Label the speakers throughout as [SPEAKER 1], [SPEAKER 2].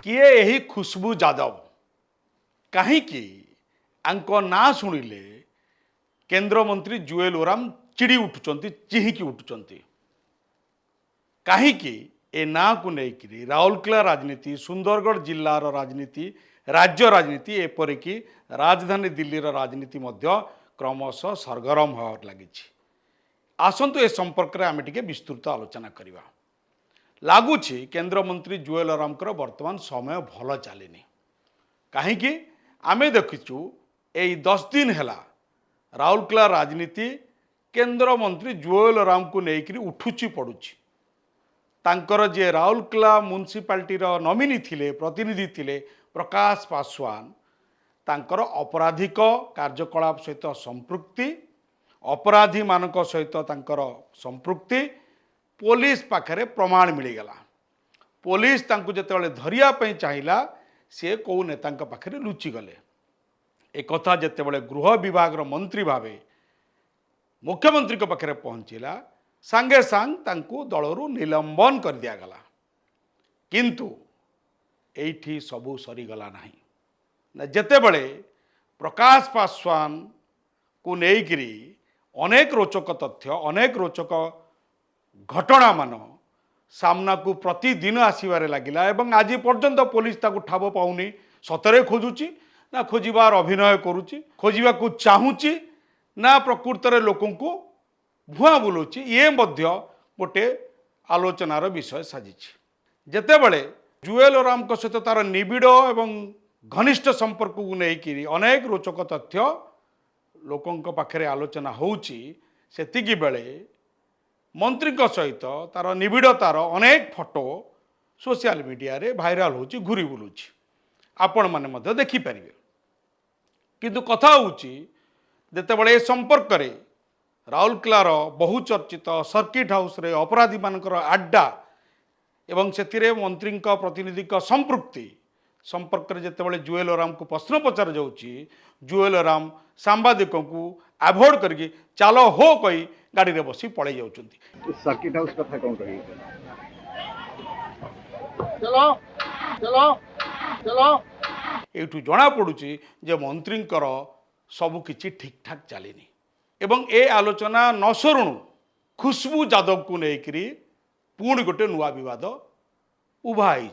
[SPEAKER 1] किए यही खुशबू यादव कहीं ना शुणिले केंद्रमंत्री जुएल ओराम चिड़ी उठुंट चिहिकी उठुंट कहीं ए ना को लेकर राउरकेला राजनीति सुंदरगढ़ जिलार राजनीति राज्य राजनीति एपरिक राजधानी दिल्ली राजनीति क्रमशः सरगरम होवार लगी। आसतु ए संपर्क में आम टे विस्तृत आलोचना करवा। लगुच केंद्रमंत्री जुएल ओरामकर वर्तमान समय भल चलनी कहीं आमे देखीचु यही 10 दिन है राउरकेला राजनीति केंद्रमंत्री जुएल ओराम को लेकर उठुची पड़ुची। तांकर जे राउरकेला म्युनिसिपालिटी नॉमिनी थिले प्रतिनिधि थिले प्रकाश पासवान तांकर अपराधिक कार्यकलाप सहित संपृक्ति अपराधी मानक सहित तांकर संपृक्ति पुलिस पाखरे प्रमाण मिलगला। पुलिस तांको जेतेबेले धरिया पई चाहिला से कौ नेता पाखरे लुचि गले। एक कथा जेतेबेले गृह विभाग मंत्री भावे मुख्यमंत्री पाखरे पहुंचला सांगे सांग तांको दलरू निलंबन कर दियागला। किंतु एठी सबू सरीगला नहीं ना जेतेबेले प्रकाश पासवान को लेकरी अनेक रोचक तथ्य अनेक रोचक घटना मान सामना को प्रतिदिन आसबार लगिला एवं आज पर्यंत पुलिस ताको ठाब पाउनी सतरे खोजुची ना खोजिबार अभिनय करुची खोजिबा को चाहूची ना प्रकृत रे लोकन को भुआ बुलाऊँ ये मध्य गोटे आलोचनार विषय साजिଛି। जेतेबेले जुएल ओराम सहित तार निबिड़ एवं घनिष्ठ संपर्क को लेकर अनेक रोचक तथ्य लोकों पाखे आलोचना होउची सेतिकी बेले मंत्री सहित तार निबिड़ तार अनेक फोटो सोशल मीडिया रे भाइराल होची घूरी बुलूची आपण माने मध्य देखि परिबे। किंतु कथा होउची जेतेबेले ए संपर्क रे राउरकेलार बहुचर्चित सर्किट हाउस रे अपराधी मानकर आड्डा एवं से मंत्री प्रतिनिधि संपृक्ति संपर्क में जितेबाला जुएल ओराम को प्रश्न पचार जाऊँगी जुएल ओराम सांबादिकों को अवॉइड करके चलो हो कही गाड़ी रे बसी पड़े जाऊँगी।
[SPEAKER 2] सर्किट हाउस कथा कौन कही
[SPEAKER 1] चलो चलो चलो ये जना पड़ुची जे मंत्री सबकि ठीक ठाक चलनी एवं ए आलोचना न सरुणु खुशबू यादव को लेकर पुणी गोटे नुआ विवाद उभाई।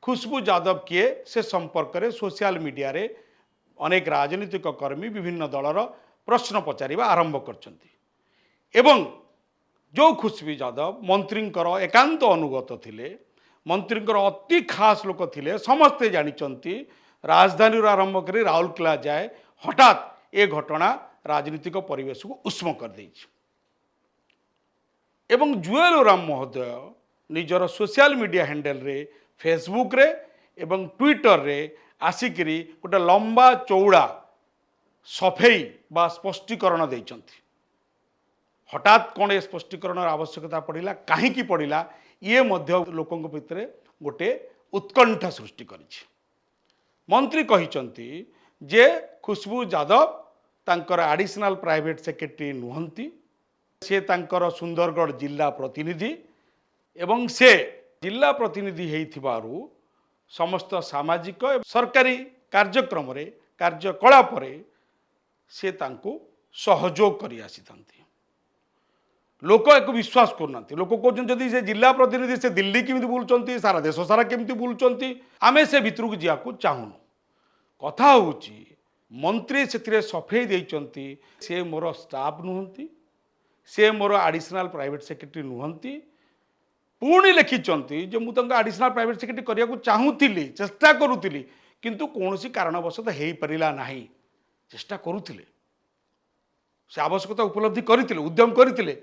[SPEAKER 1] खुशबू यादव किए से संपर्क में सोशल मीडिया रे अनेक राजनीतिक कर्मी विभिन्न दलर प्रश्न पचारिबा आरंभ करछंती एवं जो खुशबू यादव मंत्री एकांत अनुगत थिले मंत्री अति खास लोक थिले समस्ते जानिचंती राजधानी आरंभ कर राउरकेला जाए हठात ए घटना राजनीतिक परिवेश को उष्म कर देछि। एवं जुएल ओराम महोदय निजर सोशल मीडिया हैंडल रे फेसबुक रे एवं ट्विटर रे आसिकरी गोटे लंबा चौड़ा सफेई बा स्पष्टीकरण देइचंती। हठात कौन ए स्पष्टीकरण आवश्यकता पड़िला कहीं पड़िला ये मध्य लोकों भितर गोटे उत्कंठा सृष्टि करिछि। मंत्री कहिचंती जे खुशबू यादव तांकर एडिशनल प्राइवेट सेक्रेटरी नुहंती से तांकर सुंदरगढ़ जिला प्रतिनिधि एवं से जिला प्रतिनिधि हेइथिबारु समस्त सामाजिक सरकारी कार्यक्रम रे कार्यकलाप रे से तांको सहयोग करि आसीथंती। लोक एक विश्वास करना लोक कहते जदि से जिला प्रतिनिधि से दिल्ली केमती बुलुचंती सारा देश सारा केमती बुलुचंती आमे से भितर को जाकू चाहूनु। कथा होची मंत्री से सफेई देइचंती से मोर स्टाफ नुहंती से मोर एडिशनल प्राइवेट सेक्रेटरी नुहंती पुणी लिखिंट जो मुझे एडिशनल प्राइवेट सेक्रेटरी करने को चाहूली चेष्टा करुली किंतु कौन कारणवशत हो पारा ना चेष्टा करुले से आवश्यकता उपलब्धि करते उद्यम करते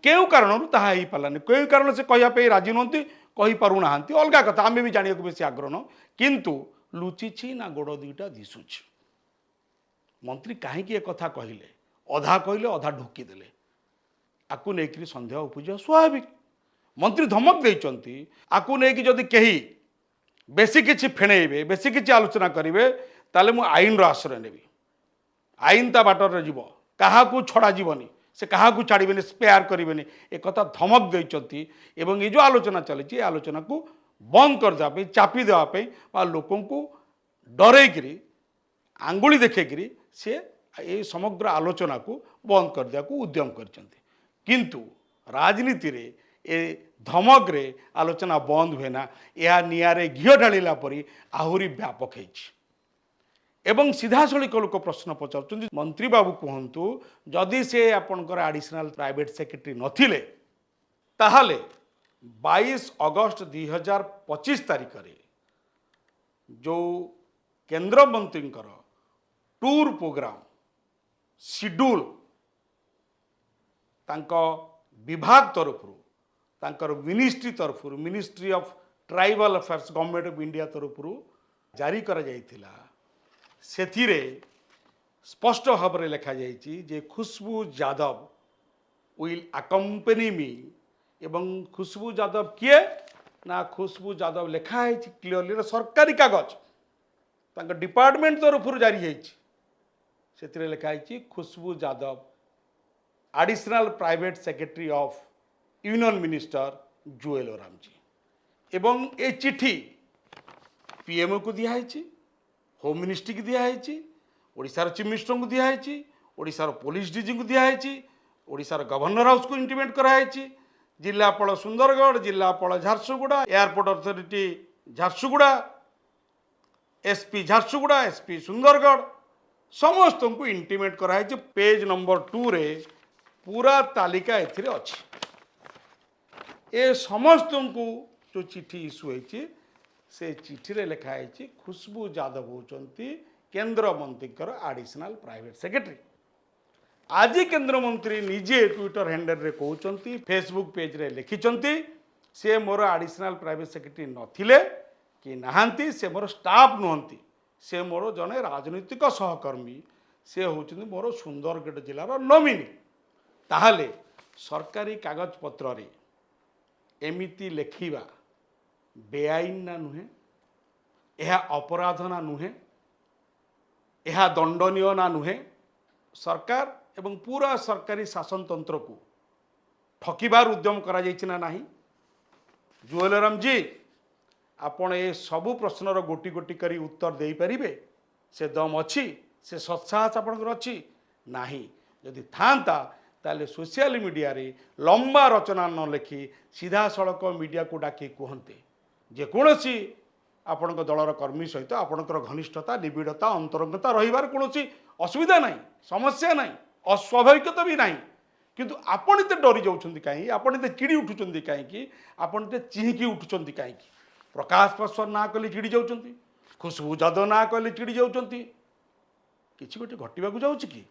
[SPEAKER 1] क्यों कारण ताहा हो पारानी क्यों कारण से कहवाई राजी नुहति कहीपरूना अलग कथा आम भी जाना बेस आग्रह किंतु लुचिछि ना गोड़ दुईटा दिशुछि। मंत्री कहीं कथा कहले अधा कहले अधा ढोकीदेले आपको लेकिन सन्देह उपजा स्वाभाविक। मंत्री धमक देइचंती आपको लेकिन जदि कहीं बेसी किछि फेणेबे बेसी किछि आलोचना करेंगे ताले मु आईन आश्रय नेबी आईन ता बाटर जीव क्या छड़ा जीवनी से क्या छाड़बे स्पेयर करेंगे एक धमक देइचंती एवं ये जो आलोचना चली आलोचना को बंद करदेवा चापी देवाई लोक डरईकरी आंगुली देखिकी सी ये समग्र आलोचना को बंद करदेवा उद्यम किंतु राजनीति रे ए धमक रे आलोचना बंद हुए ना यह निआरे घी ढाला परी आहुरी व्यापक है एवं सीधासळिक लोक प्रश्न पचार मंत्री बाबू कहतु जदि से आपणकर एडिशनल प्राइवेट सेक्रेटरी नथिले ताहले 22 अगस्त 2025 तारीख रे जो केंद्र मंत्री टूर प्रोग्राम शेड्यूल तांको विभाग तरफ मिनिस्ट्री तरफ ministry of tribal affairs government of India तरफ जारी करा जायतिला सेथिरे स्पष्ट भाव में लिखा जाइए जे खुशबू यादव विल अकम्पेनी मी एवं खुशबू यादव किए ना खुशबू यादव लिखा है क्लियरली सरकारी कागज तांका डिपार्टमेंट तरफ जारी है लिखा है Khushboo Yadav additional private secretary of union minister Jual Oram ji एवं ए चिठी पीएमओ को दिखाई होम मिनिस्ट्री की दिखाई ओडिशार चीफ मिनिस्टर को दिखाई ओडिशार पुलिस डीजी को दिखाई ओडिशार गवर्नर हाउस को इंटीमेट कराई जिलापाल सुंदरगढ़ जिलापाल Jharsuguda airport authority Jharsuguda SP Jharsuguda SP Sundargarh समस्त को इंटीमेट कराई पेज नंबर 2 रे पूरा तालिका एथिरे अछि ए समस्त को जो चिठी इश्यू होती से चिठी रे लिखा है खुशबू यादव होती केंद्र मंत्री एडिशनल प्राइवेट सेक्रेटरी आज केंद्र मंत्री निजे ट्विटर हैंडल रे कहते फेसबुक पेज रे लिखिंट से मोर एडिशनल प्राइवेट सेक्रेटरी नथिले कि नहांती से मोर स्टाफ नुहंती से मोर जने राजनीतिक सहकर्मी से होचंदी मोर सुंदरगढ़ जिलार नोमिनी ताहले सरकारी कागज पत्र रे एमिति लेखिबा बेआईन ना नुहे यह अपराध ना नुहे यह दंडनीय ना नुहे सरकार एवं पूरा सरकारी शासन तंत्र को ठकिबार उद्यम करा जाइछि ना नाही जुएलराम जी आपण ए सबु प्रश्नर गोटी गोटी करी उत्तर दे परिबे से दम अच्छी से सत्साहस आपनकर अच्छी नाही जदि थांता ताले सोशल मीडिया रे लंबा रचना न लिखि सीधा सड़क मीडिया को डाकी कहते जेकोसी आपण दलर कर्मी सहित आपणकर घनिष्ठता निबिड़ता अंतरंगता रहिबार कौन असुविधा नहीं समस्या नहीं अस्वाभाविकता भी नहीं किंतु आपण एत डरी जाऊँच कहीं आपण एत चिड़ी उठुंट कहीं आपण एत चिहिकी उठुंट कहीं प्रकाश पासवान ना कले चिड़ी जाऊँच खुशबू यादव ना कले चिड़ी जाऊँच कि गोटे घटवाक जाऊँच कि